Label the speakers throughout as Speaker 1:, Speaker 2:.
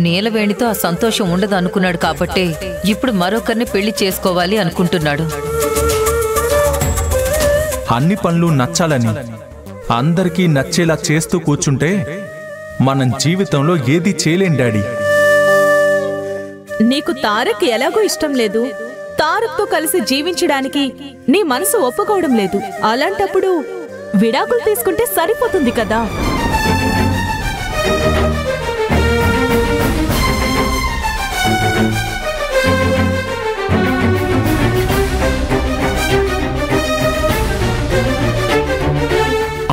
Speaker 1: నీలవేణితో ఆ సంతోషం ఉండదు అనుకున్నాడు కాబట్టే ఇప్పుడు మరొకరిని పెళ్లి చేసుకోవాలి అనుకుంటున్నాడు.
Speaker 2: అన్ని పనులు నచ్చాలని అందరికీ నచ్చేలా చేస్తూ కూర్చుంటే మనం జీవితంలో ఏది చేయలేం డాడీ.
Speaker 3: నీకు తారక్ ఎలాగో ఇష్టం లేదు, తారక్తో కలిసి జీవించడానికి నీ మనసు ఒప్పుకోవడం లేదు. అలాంటప్పుడు విడాకులు తీసుకుంటే సరిపోతుంది కదా.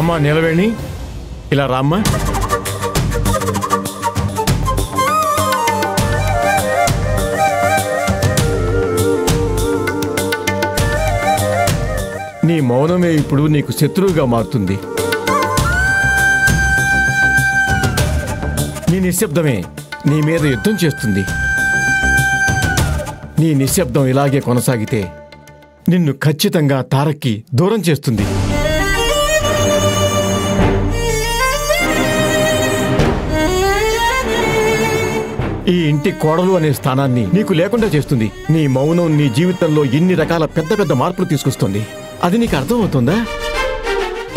Speaker 4: అమ్మా నీలవేణి, ఇలా రామ్మా. నీ మౌనమే ఇప్పుడు నీకు శత్రువుగా మారుతుంది. నీ నిశ్శబ్దమే నీ మీద యుద్ధం చేస్తుంది. నీ నిశ్శబ్దం ఇలాగే కొనసాగితే నిన్ను ఖచ్చితంగా తారక్కి దూరం చేస్తుంది. ఈ ఇంటి కోడలు అనే స్థానాన్ని నీకు లేకుండా చేస్తుంది. నీ మౌనం నీ జీవితంలో ఎన్ని రకాల పెద్ద పెద్ద మార్పులు తీసుకొస్తుంది. అది నీకు అర్థమవుతుందా?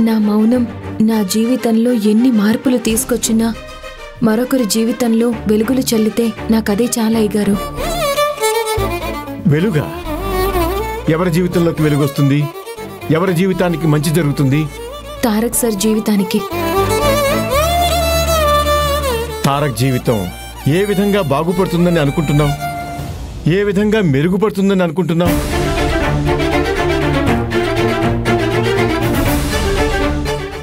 Speaker 5: నా మౌనం నా జీవితంలో ఎన్ని మార్పులు తీసుకొచ్చినా మరొకరి జీవితంలో వెలుగులు చల్లితే నాకదే చాలా అయ్యగారు.
Speaker 4: వెలుగా? ఎవరి జీవితంలోకి వెలుగొస్తుంది? ఎవరి జీవితానికి మంచి జరుగుతుంది?
Speaker 5: తారక్ సార్ జీవితానికి.
Speaker 4: తారక్ జీవితం ఏ విధంగా బాగుపడుతుందని అనుకుంటున్నావు? ఏ విధంగా మెరుగుపడుతుందని అనుకుంటున్నావు?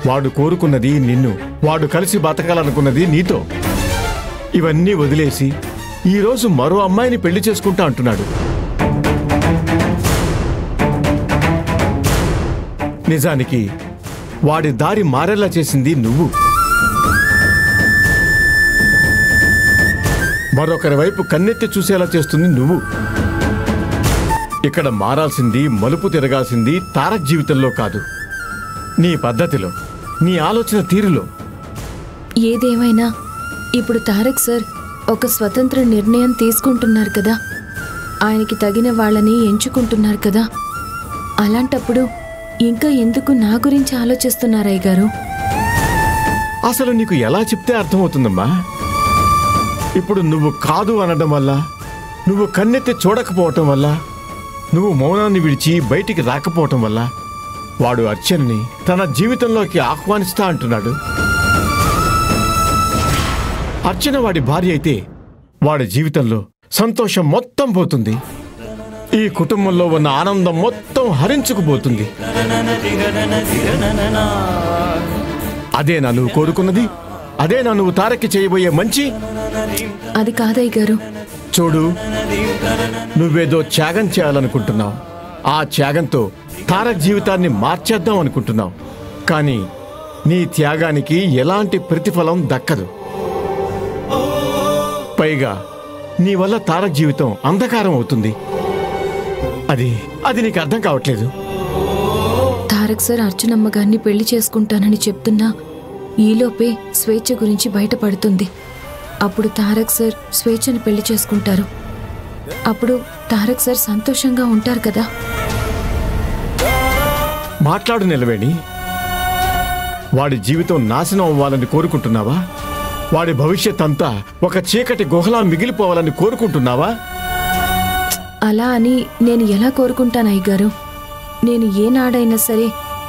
Speaker 4: వాడు కోరుకున్నది నిన్ను, వాడు కలిసి బతకాలనుకున్నది నీతో. ఇవన్నీ వదిలేసి ఈరోజు మరో అమ్మాయిని పెళ్లి చేసుకుంటా అంటున్నాడు. నిజానికి వాడి దారి మారేలా చేసింది నువ్వు. మరొకరి వైపు కన్నెత్తి చూసేలా చేస్తుంది నువ్వు. ఇక్కడ మారాల్సింది, మలుపు తిరగాల్సింది తారక్ జీవితంలో కాదు, నీ పద్ధతిలో, నీ ఆలోచన తీరులో.
Speaker 5: ఏదేమైనా ఇప్పుడు తారక్ సార్ ఒక స్వతంత్ర నిర్ణయం తీసుకుంటున్నారు కదా, ఆయనకి తగిన వాళ్ళని ఎంచుకుంటున్నారు కదా. అలాంటప్పుడు ఇంకా ఎందుకు నా గురించి ఆలోచిస్తున్నారయ్య గారు?
Speaker 4: అసలు నీకు ఎలా చెప్తే అర్థమవుతుందమ్మా? ఇప్పుడు నువ్వు కాదు అనడం వల్ల, నువ్వు కన్నెత్తి చూడకపోవటం వల్ల, నువ్వు మౌనాన్ని విడిచి బయటికి రాకపోవటం వల్ల వాడు అర్చనని తన జీవితంలోకి ఆహ్వానిస్తా అంటున్నాడు. అర్చన వాడి భార్య అయితే వాడి జీవితంలో సంతోషం మొత్తం పోతుంది. ఈ కుటుంబంలో ఉన్న ఆనందం మొత్తం హరించుకుపోతుంది. అదేనా నువ్వు కోరుకున్నది? అదేనా నువ్వు తారక్కి చేయబోయే మంచి?
Speaker 5: అది కాదయ్య గారు.
Speaker 4: చూడు, నువ్వేదో త్యాగం చేయాలనుకుంటున్నావు. ఆ త్యాగంతో తారక్ జీవితాన్ని మార్చేద్దాం అనుకుంటున్నావు. కానీ నీ త్యాగానికి ఎలాంటి ప్రతిఫలం దక్కదు. పైగా నీ వల్ల తారక్ జీవితం అంధకారం అవుతుంది. అది నీకు అర్థం కావట్లేదు.
Speaker 5: తారక్ సార్ అర్చనమ్మ గారిని పెళ్లి చేసుకుంటానని చెప్తున్నా ఈలోపే స్వేచ్ఛ గురించి బయటపడుతుంది. అప్పుడు తారక్ సార్ స్వేచ్ఛను పెళ్లి చేసుకుంటారు. అప్పుడు తారక్ సార్ సంతోషంగా ఉంటారు కదా.
Speaker 4: మాట్లాడు నిలవేణి. వాడి జీవితం నాశనం అవ్వాలని కోరుకుంటున్నావా? వాడి భవిష్యత్ అంతా ఒక చీకటి గుహలా మిగిలిపోవాలని కోరుకుంటున్నావా?
Speaker 5: అలా అని నేను ఎలా కోరుకుంటాను అయ్యగారు? నేను ఏనాడైనా సరే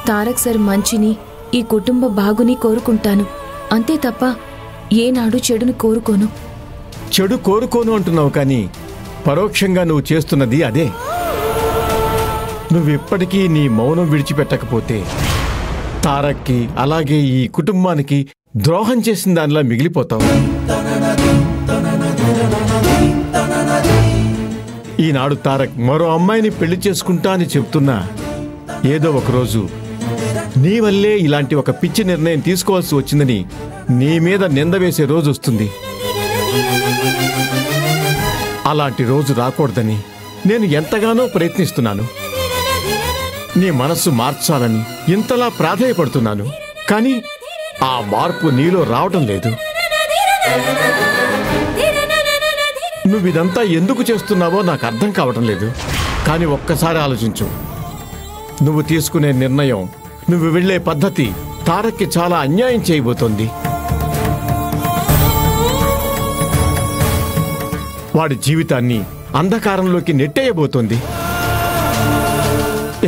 Speaker 5: తారక్ సార్ మంచిని, ఈ కుటుంబ బాగుని కోరుకుంటాను, అంతే తప్ప ఏనాడు చెడుని కోరుకోను.
Speaker 4: చెడు కోరుకోను అంటున్నావు, కానీ పరోక్షంగా నువ్వు చేస్తున్నది అదే. నువ్విప్పటికీ నీ మౌనం విడిచిపెట్టకపోతే తారక్కి, అలాగే ఈ కుటుంబానికి ద్రోహం చేసిన దానిలా మిగిలిపోతావు. ఈనాడు తారక్ మరో అమ్మాయిని పెళ్లి చేసుకుంటా అని చెప్తున్నా, ఏదో ఒకరోజు నీ వల్లే ఇలాంటి ఒక పిచ్చి నిర్ణయం తీసుకోవాల్సి వచ్చిందని నీ మీద నింద వేసే రోజు వస్తుంది. అలాంటి రోజు రాకూడదని నేను ఎంతగానో ప్రయత్నిస్తున్నాను. నీ మనస్సు మార్చాలని ఇంతలా ప్రాధేయపడుతున్నాను, కానీ ఆ మార్పు నీలో రావటం లేదు. నువ్వు ఇదంతా ఎందుకు చేస్తున్నావో నాకు అర్థం కావటం లేదు. కానీ ఒక్కసారి ఆలోచించు. నువ్వు తీసుకునే నిర్ణయం, నువ్వు వెళ్ళే పద్ధతి తారక్కి చాలా అన్యాయం చేయబోతోంది. వాడి జీవితాన్ని అంధకారంలోకి నెట్టేయబోతోంది.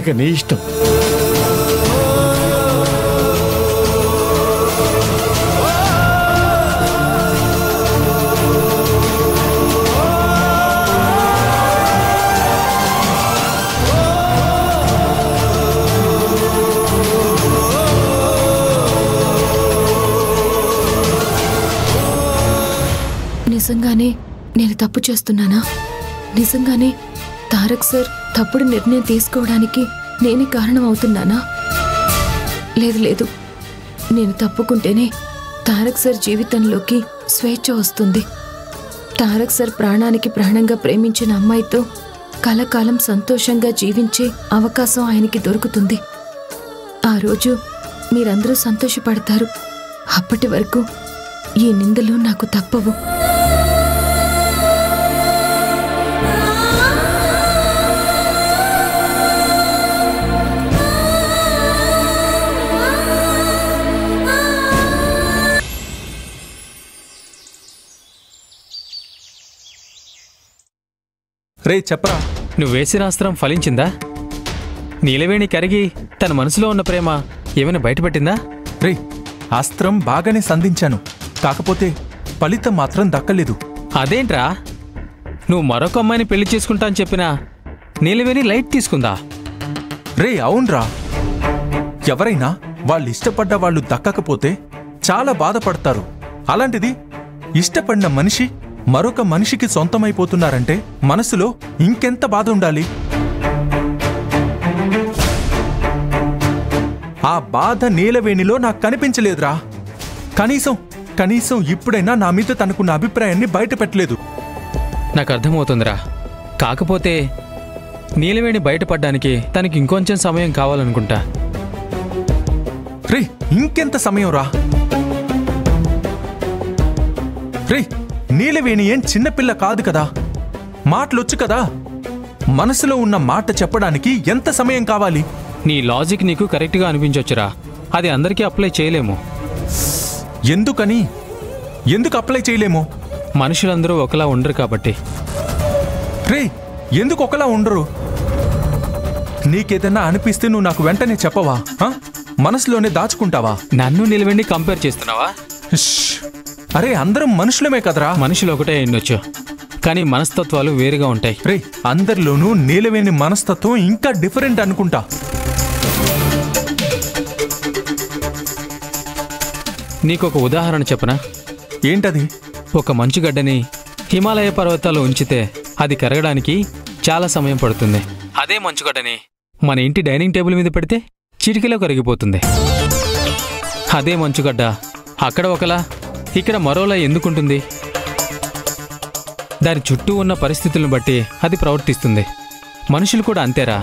Speaker 4: ఇక నీ ఇష్టం.
Speaker 5: నిజంగానే నేను తప్పు చేస్తున్నానా? నిజంగానే తారక్ సార్ తప్పుడు నిర్ణయం తీసుకోవడానికి నేనే కారణం అవుతున్నానా? లేదు లేదు, నేను తప్పుకుంటేనే తారక్ సార్ జీవితంలోకి స్వేచ్ఛ వస్తుంది. తారక్ సార్ ప్రాణానికి ప్రాణంగా ప్రేమించిన అమ్మాయితో కలకాలం సంతోషంగా జీవించే అవకాశం ఆయనకి దొరుకుతుంది. ఆ రోజు మీరందరూ సంతోషపడతారు. అప్పటి వరకు ఈ నిందలు నాకు తప్పవు.
Speaker 2: రే చెప్పరా,
Speaker 6: నువ్వు వేసిన అస్త్రం ఫలించిందా? నీలవేణి కరిగి తన మనసులో ఉన్న ప్రేమ ఏమైనా బయటపెట్టిందా?
Speaker 2: రే అస్త్రం బాగానే సంధించాను, కాకపోతే ఫలితం మాత్రం దక్కలేదు.
Speaker 6: అదేంట్రా, నువ్వు మరొక అమ్మాయిని పెళ్లి చేసుకుంటా అని చెప్పినా నీలవేణి లైట్ తీసుకుందా?
Speaker 2: రే అవునరా, ఎవరైనా వాళ్ళు ఇష్టపడ్డ వాళ్ళు దక్కకపోతే చాలా బాధపడతారు. అలాంటిది ఇష్టపడిన మనిషి మరొక మనిషికి సొంతమైపోతున్నారంటే మనసులో ఇంకెంత బాధ ఉండాలి? ఆ బాధ నీలవేణిలో నాకు కనిపించలేదురా. కనీసం ఇప్పుడైనా నా మీద తనకున్న అభిప్రాయాన్ని బయట పెట్టలేదు.
Speaker 6: నాకు అర్థమవుతుందిరా. కాకపోతే నీలవేణి బయటపడ్డానికి తనకి ఇంకొంచెం సమయం కావాలనుకుంటా.
Speaker 2: రే ఇంకెంత సమయం రా? రే నీలవేణి ఏం చిన్నపిల్ల కాదు కదా, మాటలొచ్చు కదా. మనసులో ఉన్న మాట చెప్పడానికి ఎంత సమయం కావాలి?
Speaker 6: నీ లాజిక్ నీకు కరెక్ట్గా అనిపించొచ్చురా, అది అందరికీ అప్లై చేయలేము.
Speaker 2: ఎందుకు అప్లై చేయలేము?
Speaker 6: మనుషులందరూ ఒకలా ఉండరు కాబట్టి.
Speaker 2: రే ఎందుకు ఒకలా ఉండరు? నీకేదన్నా అనిపిస్తే నువ్వు నాకు వెంటనే చెప్పవా? మనసులోనే దాచుకుంటావా?
Speaker 6: నన్ను నిలవేణి కంపేర్ చేస్తున్నావా?
Speaker 2: అరే అందరం మనుషులమే కదరా.
Speaker 6: మనుషులు ఒకటే అయ్యుండొచ్చు, కానీ మనస్తత్వాలు వేరుగా ఉంటాయి.
Speaker 2: రే అందరిలోనూ నీలవేణి మనస్తత్వం ఇంకా డిఫరెంట్ అనుకుంటా.
Speaker 6: నీకొక ఉదాహరణ చెప్పనా?
Speaker 2: ఏంటది?
Speaker 6: ఒక మంచుగడ్డని హిమాలయ పర్వతాల్లో ఉంచితే అది కరగడానికి చాలా సమయం పడుతుంది. అదే మంచుగడ్డని మన ఇంటి డైనింగ్ టేబుల్ మీద పెడితే చిటికలో కరిగిపోతుంది. అదే మంచుగడ్డ అక్కడ ఒకలా ఇక్కడ మరోలా ఎందుకుంటుంది? దాని చుట్టూ ఉన్న పరిస్థితులను బట్టి అది ప్రవర్తిస్తుంది. మనుషులు కూడా అంతేరా.